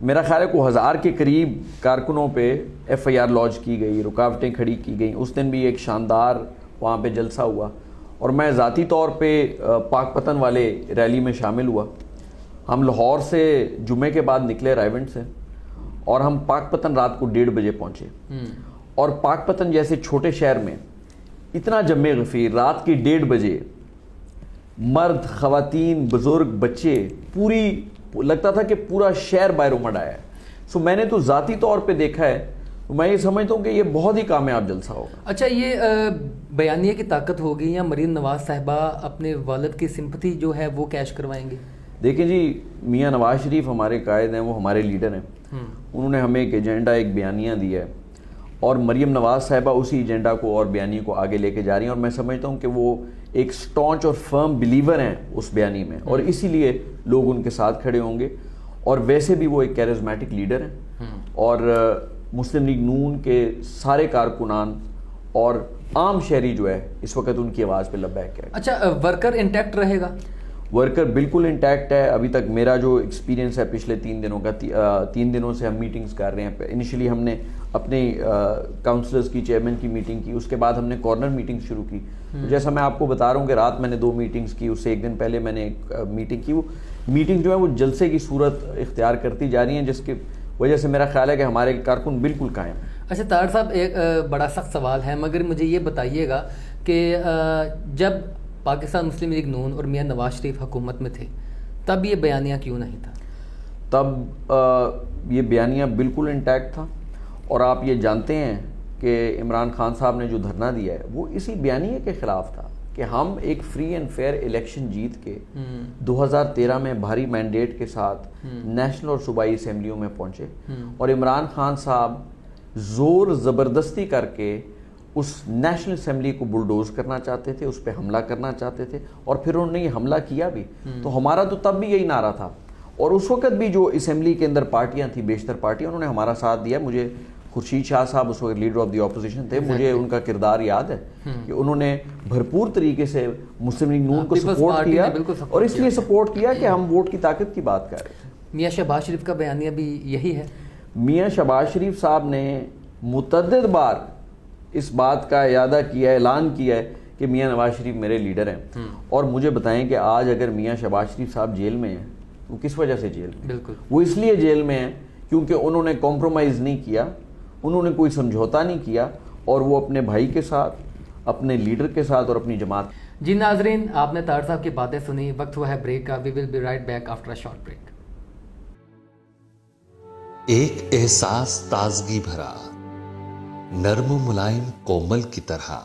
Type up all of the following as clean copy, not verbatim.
میرا خیال ہے کو 1000 کے قریب کارکنوں پہ FIR لانچ کی گئی, رکاوٹیں کھڑی کی گئیں. اس دن بھی ایک شاندار وہاں پہ جلسہ ہوا اور میں ذاتی طور پہ پاک پتن والے ریلی میں شامل ہوا. ہم لاہور سے جمعے کے بعد نکلے رائیونٹ سے اور ہم پاک پتن رات کو 1:30 بجے پہنچے. اور پاک پتن جیسے چھوٹے شہر میں اتنا جمع غفیر, رات کے 1:30 بجے مرد, خواتین, بزرگ, بچے, پوری لگتا تھا کہ پورا شہر باہر امڑ آیا ہے. سو میں نے تو ذاتی طور پہ دیکھا ہے, میں یہ سمجھتا ہوں کہ یہ بہت ہی کامیاب جلسہ ہوگا. اچھا, یہ بیانیے کی طاقت ہوگی یا مریم نواز صاحبہ اپنے والد کی سمپتھی جو ہے وہ کیش کروائیں گے؟ دیکھیں جی, میاں نواز شریف ہمارے قائد ہیں, وہ ہمارے لیڈر ہیں. انہوں نے ہمیں ایک ایجنڈا, ایک بیانیہ دیا ہے اور مریم نواز صاحبہ اسی ایجنڈا کو اور بیانیے کو آگے لے کے جا رہی ہیں. اور میں سمجھتا ہوں کہ وہ ایک سٹانچ اور فرم بلیور ہیں اس بیانی میں, اور اسی لیے لوگ ان کے ساتھ کھڑے ہوں گے. اور ویسے بھی وہ ایک کیرزمیٹک لیڈر ہیں اور مسلم لیگ نون کے سارے کارکنان اور عام شہری جو ہے اس وقت ان کی آواز پہ لبیک ہے. اچھا, ورکر انٹیکٹ رہے گا؟ ورکر بالکل انٹیکٹ ہے. ابھی تک میرا جو ایکسپیرینس ہے پچھلے 3 دنوں کا, 3 دنوں سے ہم میٹنگز کر رہے ہیں. انیشلی ہم نے اپنے کاؤنسلرز کی, چیئرمین کی میٹنگ کی, اس کے بعد ہم نے کارنر میٹنگ شروع کی. جیسا میں آپ کو بتا رہا ہوں کہ رات میں نے 2 میٹنگز کی, اس سے ایک دن پہلے میں نے ایک میٹنگ کی. وہ میٹنگ جو ہے وہ جلسے کی صورت اختیار کرتی جا رہی ہیں, جس کی وجہ سے میرا خیال ہے کہ ہمارے کارکن بالکل قائم ہیں. اچھا طاہر صاحب, ایک بڑا سخت سوال ہے, مگر مجھے یہ بتائیے گا کہ جب پاکستان مسلم لیگ نون اور میاں نواز شریف حکومت میں تھے تب یہ بیانیہ کیوں نہیں تھا؟ تب یہ بیانیہ بالکل انٹیکٹ تھا. اور آپ یہ جانتے ہیں کہ عمران خان صاحب نے جو دھرنا دیا ہے وہ اسی بیانیے کے خلاف تھا کہ ہم ایک فری اینڈ فیئر الیکشن جیت کے 2013 میں بھاری مینڈیٹ کے ساتھ نیشنل اور صوبائی اسمبلیوں میں پہنچے. اور عمران خان صاحب زور زبردستی کر کے اس نیشنل اسمبلی کو بلڈوز کرنا چاہتے تھے, اس پہ حملہ کرنا چاہتے تھے, اور پھر انہوں نے یہ حملہ کیا بھی. تو ہمارا تو تب بھی یہی نعرہ تھا, اور اس وقت بھی جو اسمبلی کے اندر پارٹیاں تھیں, بیشتر پارٹیاں, انہوں نے ہمارا ساتھ دیا. مجھے خورشید شاہ صاحب اس وقت لیڈر آف دی اپوزیشن تھے, مجھے ان کا کردار یاد ہے کہ انہوں نے بھرپور طریقے سے مسلم لیگ نون کو سپورٹ کیا, اور اس لیے سپورٹ کیا کہ ہم ووٹ کی طاقت کی بات کر رہے تھے. میاں شہباز شریف کا بیانیہ بھی یہی ہے. میاں شہباز شریف صاحب نے متعدد بار اس بات کا اعادہ کیا ہے, اعلان کیا ہے کہ میاں نواز شریف میرے لیڈر ہیں. اور مجھے بتائیں کہ آج اگر میاں شہباز شریف صاحب جیل میں ہیں, وہ کس وجہ سے جیل میں؟ بالکل, وہ اس لیے جیل میں ہیں کیونکہ انہوں نے کمپرومائز نہیں کیا, انہوں نے کوئی سمجھوتا نہیں کیا, اور وہ اپنے بھائی کے ساتھ, اپنے لیڈر کے ساتھ اور اپنی جماعت. جی ناظرین, آپ نے طاہر صاحب کی باتیں سنی. وقت ہوا ہے بریک کا. We will be right back after a short break. ایک احساس تازگی بھرا, نرم و ملائم کومل کی طرح,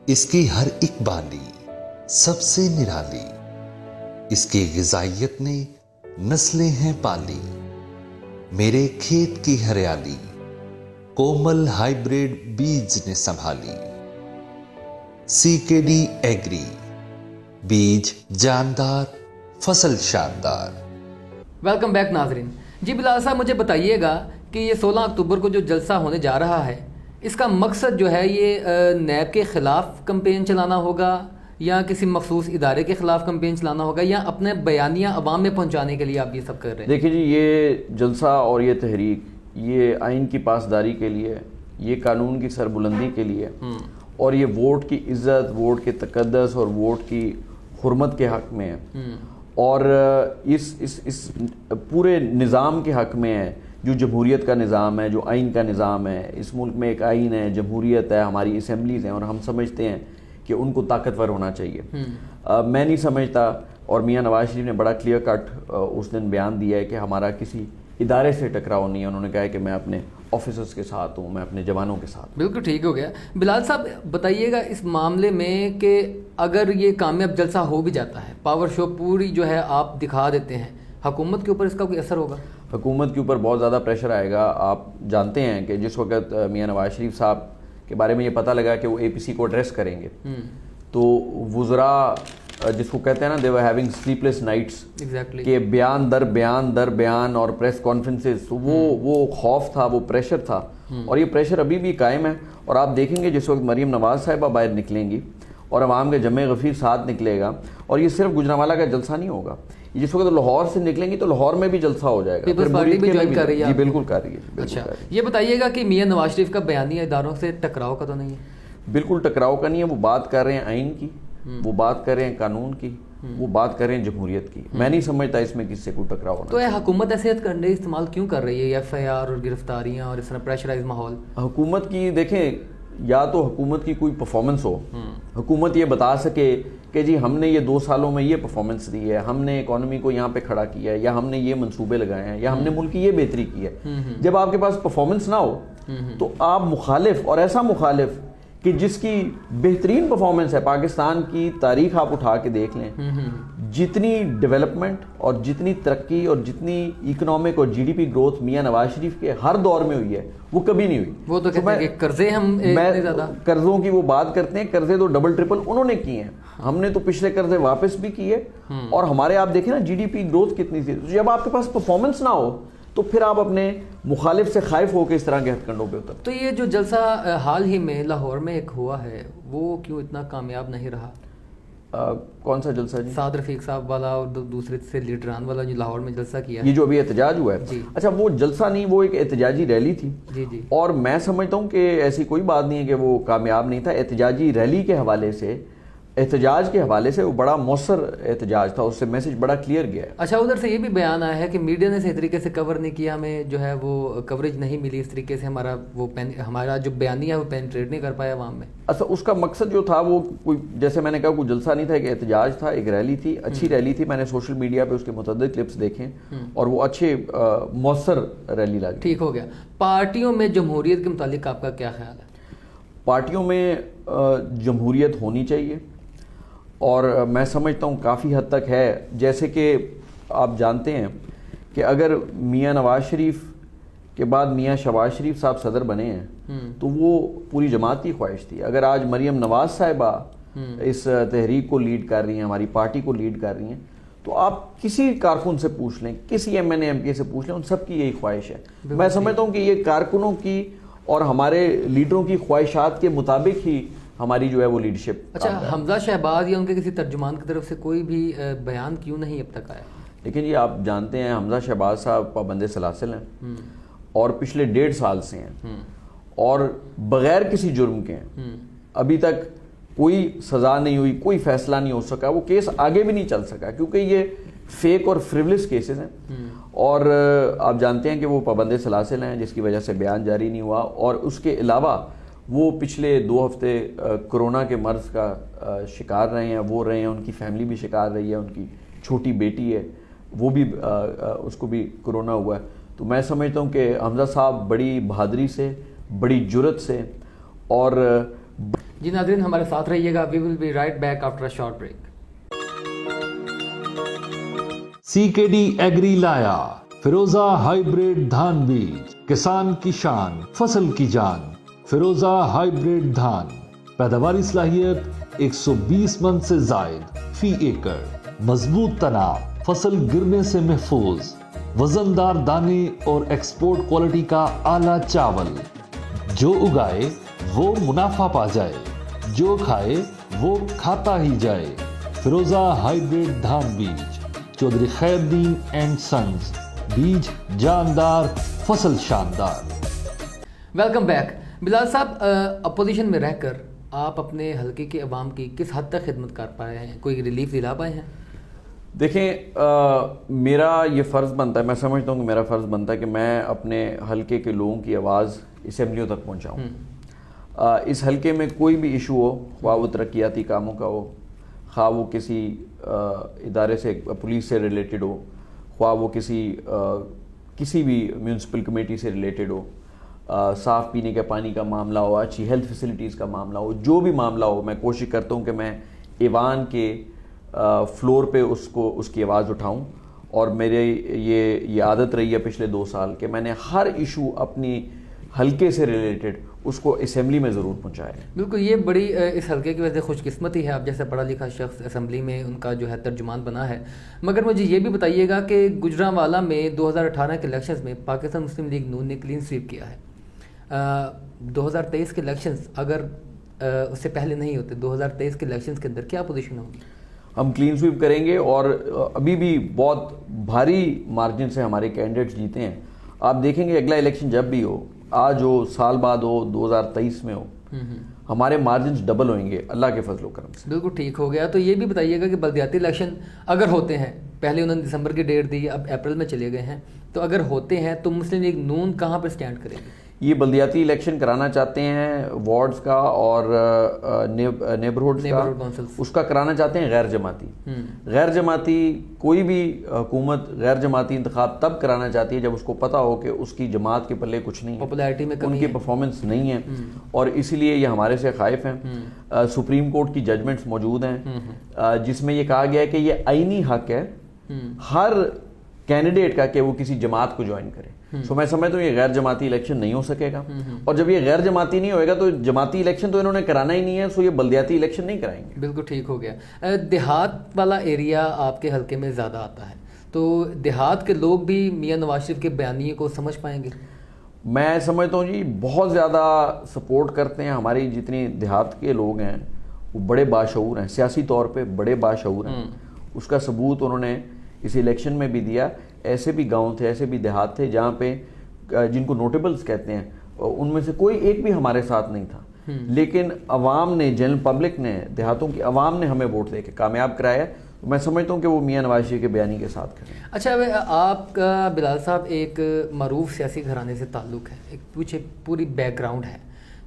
اس کی ہر ایک بانی سب سے نرالی, اس کی غذائیت نے نسلیں ہیں پالی. میرے کھیت کی ہریالی کومل ہائیبریڈ بیج نے سنبھالی. CKD ایگری, بیج جاندار, فصل شاندار. ویلکم بیک ناظرین. جی بلال صاحب, مجھے بتائیے گا کہ یہ 16 اکتوبر کو جو جلسہ ہونے جا رہا ہے, اس کا مقصد جو ہے یہ نیب کے خلاف کمپین چلانا ہوگا یا کسی مخصوص ادارے کے خلاف کمپین چلانا ہوگا, یا اپنے بیانیہ عوام میں پہنچانے کے لیے آپ یہ سب کر رہے ہیں؟ دیکھیں جی, یہ جلسہ اور یہ تحریک یہ آئین کی پاسداری کے لیے, یہ قانون کی سربلندی کے لیے, اور یہ ووٹ کی عزت, ووٹ کے تقدس اور ووٹ کی حرمت کے حق میں ہے, اور اس پورے نظام کے حق میں ہے جو جمہوریت کا نظام ہے, جو آئین کا نظام ہے. اس ملک میں ایک آئین ہے, جمہوریت ہے, ہماری اسمبلیز ہیں, اور ہم سمجھتے ہیں کہ ان کو طاقتور ہونا چاہیے. میں نہیں سمجھتا, اور میاں نواز شریف نے بڑا کلیئر کٹ اس دن بیان دیا ہے کہ ہمارا کسی ادارے سے ٹکراؤ نہیں ہے. انہوں نے کہا ہے کہ میں اپنے آفیسرز کے ساتھ ہوں, میں اپنے جوانوں کے ساتھ. بالکل ٹھیک ہو گیا. بلال صاحب بتائیے گا اس معاملے میں کہ اگر یہ کامیاب جلسہ ہو بھی جاتا ہے, پاور شو پوری جو ہے آپ دکھا دیتے ہیں, حکومت کے اوپر اس کا کوئی اثر ہوگا؟ حکومت کے اوپر بہت زیادہ پریشر آئے گا. آپ جانتے ہیں کہ جس وقت میاں نواز شریف صاحب کے بارے میں یہ پتہ لگا کہ وہ APC کو ایڈریس کریں گے, تو وزراء جس کو کہتے ہیں نا, they were having sleepless nights, کہ بیان در بیان در بیان اور پریس کانفرنسز, تو وہ خوف تھا, وہ پریشر تھا, اور یہ پریشر ابھی بھی قائم ہے. اور آپ دیکھیں گے جس وقت مریم نواز صاحبہ باہر نکلیں گی اور عوام کے جمع غفیر ساتھ نکلے گا, اور یہ صرف گجرانوالہ کا جلسہ نہیں ہوگا, جس وقت لاہور سے نکلیں گی تو لاہور میں بھی جلسہ ہو جائے گا. پیپلز پارٹی بھی جوائن کر رہی ہے. جی بالکل کر رہی ہے. اچھا یہ بتائیے گا کہ میاں نواز شریف کا بیانیہ اداروں سے ٹکراؤ کا تو نہیں ہے؟ بالکل ٹکراؤ کا نہیں ہے. وہ بات کر رہے ہیں آئین کی, وہ بات کر رہے ہیں قانون کی, وہ بات کر رہے ہیں جمہوریت کی. میں نہیں سمجھتا اس میں کس سے کوئی ٹکراؤ ہونا. تو یہ حکومت ایسے کرنے استعمال کیوں کر رہی ہے, FIR اور گرفتاریاں اور اس طرح پریشرائز ماحول؟ حکومت کی دیکھیں, یا تو حکومت کی کوئی پرفارمنس ہو, حکومت یہ بتا سکے کہ جی ہم نے یہ 2 سالوں میں یہ پرفارمنس دی ہے, ہم نے اکانومی کو یہاں پہ کھڑا کیا ہے, یا ہم نے یہ منصوبے لگائے ہیں, یا ہم نے ملک کی یہ بہتری کی ہے. جب آپ کے پاس پرفارمنس نہ ہو تو آپ مخالف, اور ایسا مخالف کہ جس کی بہترین پرفارمنس ہے, پاکستان کی تاریخ آپ اٹھا کے دیکھ لیں, جتنی ڈیولپمنٹ اور جتنی ترقی اور جتنی اکنامک اور GDP گروتھ میاں نواز شریف کے ہر دور میں ہوئی ہے وہ کبھی نہیں ہوئی. وہ تو کہتے ہیں کہ قرضے ہم اتنے زیادہ, قرضوں کی وہ بات کرتے ہیں, قرضے تو ڈبل ٹرپل انہوں نے کیے ہیں, ہم نے تو پچھلے قرضے واپس بھی کیے. اور ہمارے آپ دیکھیں نا GDP گروتھ کتنی تھی. جب آپ کے پاس پرفارمنس نہ ہو تو پھر آپ اپنے مخالف سے خائف ہو کے اس طرح کے ہتھ کنڈوں پہ اترتے. تو یہ جو جلسہ حال ہی میں لاہور میں ایک ہوا ہے وہ کیوں اتنا کامیاب نہیں رہا؟ کون سا جلسہ جی؟ سعد رفیق صاحب والا اور دوسرے سے لیڈران والا جو لاہور میں جلسہ کیا ہے, یہ جو ابھی احتجاج ہوا ہے. جی. اچھا وہ جلسہ نہیں, وہ ایک احتجاجی ریلی تھی. جی جی. اور میں سمجھتا ہوں کہ ایسی کوئی بات نہیں ہے کہ وہ کامیاب نہیں تھا. احتجاجی ریلی کے حوالے سے, احتجاج کے حوالے سے وہ بڑا مؤثر احتجاج تھا, اس سے میسج بڑا کلیئر گیا ہے. اچھا ادھر سے یہ بھی بیان آیا ہے کہ میڈیا نے صحیح طریقے سے کور نہیں کیا, ہمیں جو ہے وہ کوریج نہیں ملی اس طریقے سے, ہمارا جو بیانیہ ہے وہ پینٹریٹ نہیں کر پایا عوام میں. اچھا اس کا مقصد جو تھا وہ کوئی, جیسے میں نے کہا, کوئی جلسہ نہیں تھا, ایک احتجاج تھا, ایک ریلی تھی, اچھی ریلی تھی. میں نے سوشل میڈیا پہ اس کے متعدد کلپس دیکھیں اور وہ اچھے مؤثر ریلی لگی. ٹھیک ہو گیا. پارٹیوں میں جمہوریت کے متعلق آپ کا کیا خیال ہے؟ پارٹیوں میں جمہوریت ہونی چاہیے, اور میں سمجھتا ہوں کافی حد تک ہے. جیسے کہ آپ جانتے ہیں کہ اگر میاں نواز شریف کے بعد میاں شہباز شریف صاحب صدر بنے ہیں تو وہ پوری جماعت کی خواہش تھی. اگر آج مریم نواز صاحبہ اس تحریک کو لیڈ کر رہی ہیں, ہماری پارٹی کو لیڈ کر رہی ہیں, تو آپ کسی کارکن سے پوچھ لیں, کسی MNA MP سے پوچھ لیں, ان سب کی یہی خواہش ہے. میں سمجھتا ہوں کہ یہ کارکنوں کی اور ہمارے لیڈروں کی خواہشات کے مطابق ہی ہماری جو ہے وہ لیڈرشپ. اچھا حمزہ شہباز یا ان کے کسی ترجمان کی طرف سے کوئی بھی بیان کیوں نہیں اب تک آیا؟ لیکن یہ آپ جانتے ہیں حمزہ شہباز صاحب پابند سلاسل ہیں اور پچھلے 1.5 سال سے ہیں اور بغیر کسی جرم کے ہیں. ابھی تک کوئی سزا نہیں ہوئی, کوئی فیصلہ نہیں ہو سکا, وہ کیس آگے بھی نہیں چل سکا کیونکہ یہ فیک اور فریولس کیسز ہیں. اور آپ جانتے ہیں کہ وہ پابند سلاسل ہیں جس کی وجہ سے بیان جاری نہیں ہوا. اور اس کے علاوہ وہ پچھلے 2 ہفتے کرونا کے مرض کا شکار رہے ہیں, وہ رہے ہیں, ان کی فیملی بھی شکار رہی ہے, ان کی چھوٹی بیٹی ہے وہ بھی اس کو بھی کرونا ہوا ہے. تو میں سمجھتا ہوں کہ حمزہ صاحب بڑی بہادری سے, بڑی جرت سے اور جی ناظرین ہمارے ساتھ رہیے گا. We will be right back after a short break. CKD agri لایا فیروزہ ہائیبریڈ دھان بیج, کسان کی شان, فصل کی جان. فیروزہ ہائیبریڈ دھان, پیداواری صلاحیت 120 من سے زائد فی ایکڑ, مضبوط تنا, فصل گرنے سے محفوظ, وزندار دانے اور ایکسپورٹ کوالٹی کا اعلیٰ چاول. جو اگائے وہ منافع پا جائے, جو کھائے وہ کھاتا ہی جائے. فیروزہ ہائیبریڈ دھان بیج, چودھری خیر الدین اینڈ سنز, بیج جاندار, فصل شاندار. Welcome back. بلال صاحب اپوزیشن میں رہ کر آپ اپنے حلقے کے عوام کی کس حد تک خدمت کر پائے ہیں, کوئی ریلیف دلا پائے ہیں؟ دیکھیں میرا یہ فرض بنتا ہے, میں سمجھتا ہوں کہ میرا فرض بنتا ہے کہ میں اپنے حلقے کے لوگوں کی آواز اسمبلیوں تک پہنچاؤں. اس حلقے میں کوئی بھی ایشو ہو, خواہ وہ ترقیاتی کاموں کا ہو, خواہ وہ کسی ادارے سے, پولیس سے ریلیٹڈ ہو, خواہ وہ کسی بھی میونسپل کمیٹی سے ریلیٹڈ ہو, صاف پینے کے پانی کا معاملہ ہو, اچھی ہیلتھ فیسلٹیز کا معاملہ ہو, جو بھی معاملہ ہو, میں کوشش کرتا ہوں کہ میں ایوان کے فلور پہ اس کی آواز اٹھاؤں. اور میرے یہ عادت رہی ہے پچھلے 2 سال کہ میں نے ہر ایشو اپنی حلقے سے ریلیٹڈ اس کو اسمبلی میں ضرور پہنچایا. بالکل, یہ بڑی اس حلقے کی وجہ سے خوش قسمتی ہے, آپ جیسے پڑھا لکھا شخص اسمبلی میں ان کا جو ہے ترجمان بنا ہے. مگر مجھے یہ بھی بتائیے گا کہ گجرانوالہ میں 2018 کے الیکشنز میں پاکستان مسلم لیگ نون نے کلین سویپ کیا ہے. 2023 کے الیکشنز اگر اس سے پہلے نہیں ہوتے, 2023 کے الیکشنز کے اندر کیا پوزیشن ہوگی؟ ہم کلین سویپ کریں گے اور ابھی بھی بہت بھاری مارجن سے ہمارے کینڈیڈیٹس جیتے ہیں. آپ دیکھیں گے اگلا الیکشن جب بھی ہو, آج ہو, سال بعد ہو, 2023 میں ہو, ہمارے مارجنز ڈبل ہوئیں گے اللہ کے فضل و کرم سے. بالکل ٹھیک ہو گیا. تو یہ بھی بتائیے گا کہ بلدیاتی الیکشن اگر ہوتے ہیں, پہلے انہوں نے دسمبر کی ڈیٹ دی, اب اپریل میں چلے گئے ہیں, تو اگر ہوتے ہیں تو مسلم لیگ نون کہاں پہ سٹینڈ کرے گی؟ یہ بلدیاتی الیکشن کرانا چاہتے ہیں وارڈز کا اور نیبرہڈز کا, اس کا کرانا چاہتے ہیں غیر جماعتی. غیر جماعتی کوئی بھی حکومت غیر جماعتی انتخاب تب کرانا چاہتی ہے جب اس کو پتہ ہو کہ اس کی جماعت کے پلے کچھ نہیں ہے, پاپولیرٹی میں ان کی پرفارمنس نہیں ہے, اور اسی لیے یہ ہمارے سے خائف ہیں. سپریم کورٹ کی ججمنٹس موجود ہیں جس میں یہ کہا گیا ہے کہ یہ آئینی حق ہے ہر کینڈیڈیٹ کا کہ وہ کسی جماعت کو جوائن کرے. سو میں سمجھتا ہوں یہ غیر جماعتی الیکشن نہیں ہو سکے گا, اور جب یہ غیر جماعتی نہیں ہوئے گا تو جماعتی الیکشن تو انہوں نے کرانا ہی نہیں ہے, سو یہ بلدیاتی الیکشن نہیں کرائیں گے. بالکل ٹھیک ہو گیا. دیہات والا ایریا آپ کے حلقے میں زیادہ آتا ہے, تو دیہات کے لوگ بھی میاں نواز شریف کے بیانیے کو سمجھ پائیں گے؟ میں سمجھتا ہوں جی بہت زیادہ سپورٹ کرتے ہیں. ہماری جتنی دیہات کے لوگ ہیں وہ بڑے باشعور ہیں, سیاسی طور پہ بڑے باشعور ہیں. اس کا ثبوت انہوں نے اس الیکشن میں بھی دیا. ایسے بھی گاؤں تھے, ایسے بھی دیہات تھے جہاں پہ جن کو نوٹیبلز کہتے ہیں, ان میں سے کوئی ایک بھی ہمارے ساتھ نہیں تھا, لیکن عوام نے, جنرل پبلک نے, دیہاتوں کی عوام نے ہمیں ووٹ دے کے کامیاب کرایا. میں سمجھتا ہوں کہ وہ میاں نواز شریف کے بیانی کے ساتھ کریں. اچھا, آپ کا بلال صاحب ایک معروف سیاسی گھرانے سے تعلق ہے, ایک پیچھے پوری بیک گراؤنڈ ہے,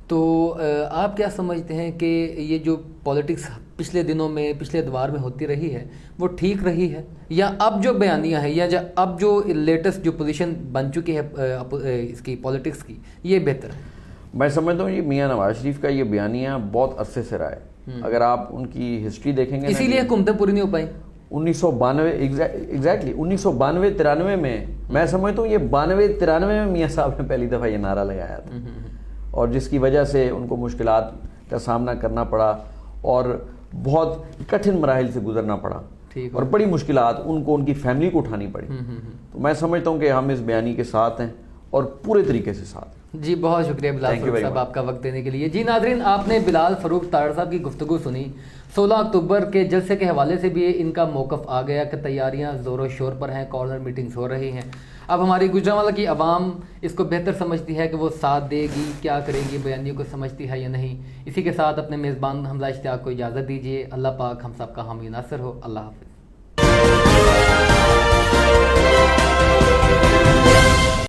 تو آپ کیا سمجھتے ہیں کہ یہ جو پولیٹکس پچھلے دنوں میں, پچھلے ادوار میں ہوتی رہی ہے وہ ٹھیک رہی ہے, یا اب جو بیانیاں ہیں, یا اب جو لیٹسٹ جو پوزیشن بن چکی ہے اس کی پولیٹکس کی, یہ بہتر ہے؟ میں سمجھتا ہوں یہ میاں نواز شریف کا یہ بیانیہ بہت عرصے سے رہا ہے. اگر آپ ان کی ہسٹری دیکھیں گے, اسی لیے حکومتیں پوری نہیں ہو پائیں. 1992 1992-93 میں سمجھتا ہوں یہ 92-93 میں میاں صاحب نے پہلی دفعہ یہ نعرہ لگایا تھا, اور جس کی وجہ سے ان کو مشکلات کا سامنا کرنا پڑا اور بہت کٹھن مراحل سے گزرنا پڑا, اور بڑی مشکلات ان کو, ان کی فیملی کو اٹھانی پڑی. تو میں سمجھتا ہوں کہ ہم اس بیانی کے ساتھ ہیں اور پورے طریقے سے ساتھ ہیں. جی بہت شکریہ بلال فروخ صاحب آپ کا وقت دینے کے لیے. جی ناظرین, آپ نے بلال فروخ تاڑ صاحب کی گفتگو سنی. 16 اکتوبر کے جلسے کے حوالے سے بھی ان کا موقف آ گیا کہ تیاریاں زور و شور پر ہیں, کارنر میٹنگز ہو رہی ہیں. اب ہماری گوجرانوالہ کی عوام اس کو بہتر سمجھتی ہے کہ وہ ساتھ دے گی, کیا کرے گی, بیانیوں کو سمجھتی ہے یا نہیں. اسی کے ساتھ اپنے میزبان حمزہ اشتیاق کو اجازت دیجیے. اللہ پاک ہم سب کا حامی ناصر ہو. اللہ حافظ.